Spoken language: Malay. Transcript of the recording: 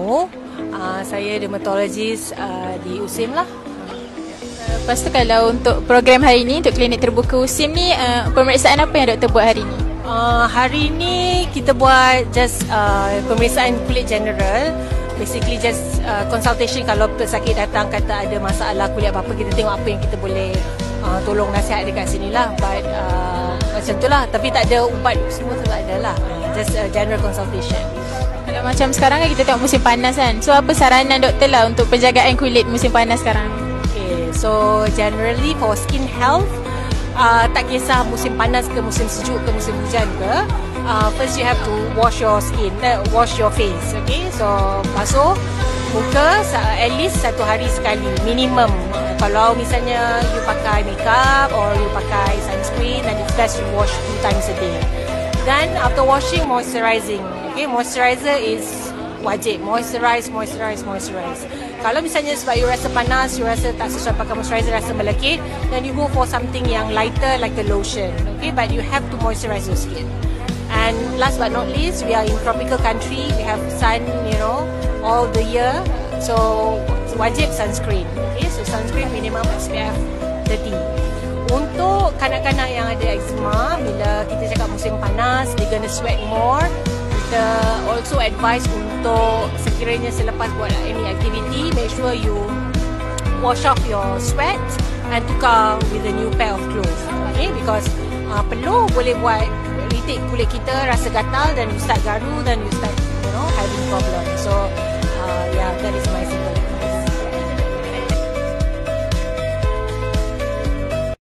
Nur. Saya dermatologist di USIM lah. Lepas tu kalau untuk program hari ni, untuk klinik terbuka USIM ni, pemeriksaan apa yang doktor buat hari ni? Hari ni kita buat just pemeriksaan kulit general. Basically just consultation kalau pesakit datang kata ada masalah kulit apa-apa, kita tengok apa yang kita boleh tolong nasihat dekat sini lah. But macam tu lah, tapi tak ada ubat semua tu tak ada lah. Just general consultation. Kalau macam sekarang kan kita tengok musim panas kan, so apa saranan doktor lah untuk penjagaan kulit musim panas sekarang? Okay, so generally for skin health, tak kisah musim panas ke musim sejuk ke musim hujan ke, first you have to wash your skin, wash your face. Okay, so basuh muka at least 1 hari sekali minimum. Kalau misalnya you pakai makeup or you pakai sunscreen, then it's best you wash 2 times a day. Then after washing, moisturizing. Okay, moisturizer is wajib. Moisturize. Kalau misalnya sebab you rasa panas, you rasa tak sesuai pakai moisturizer, rasa melekit, then you go for something yang lighter like a lotion. Okay, but you have to moisturize your skin. And last but not least, we are in tropical country. We have sun, all the year. So wajib sunscreen. Okay, so sunscreen minimum SPF 30. Untuk kanak-kanak yang ada eczema, bila kita cakap musim panas, they're gonna sweat more. Kita also advise untuk sekiranya selepas buat any activity, make sure you wash off your sweat and tukar with a new pair of clothes. Okay, because peluh boleh buat ritik kulit kita rasa gatal, dan you start garu, dan you start having problem. So yeah, that is my suggestion.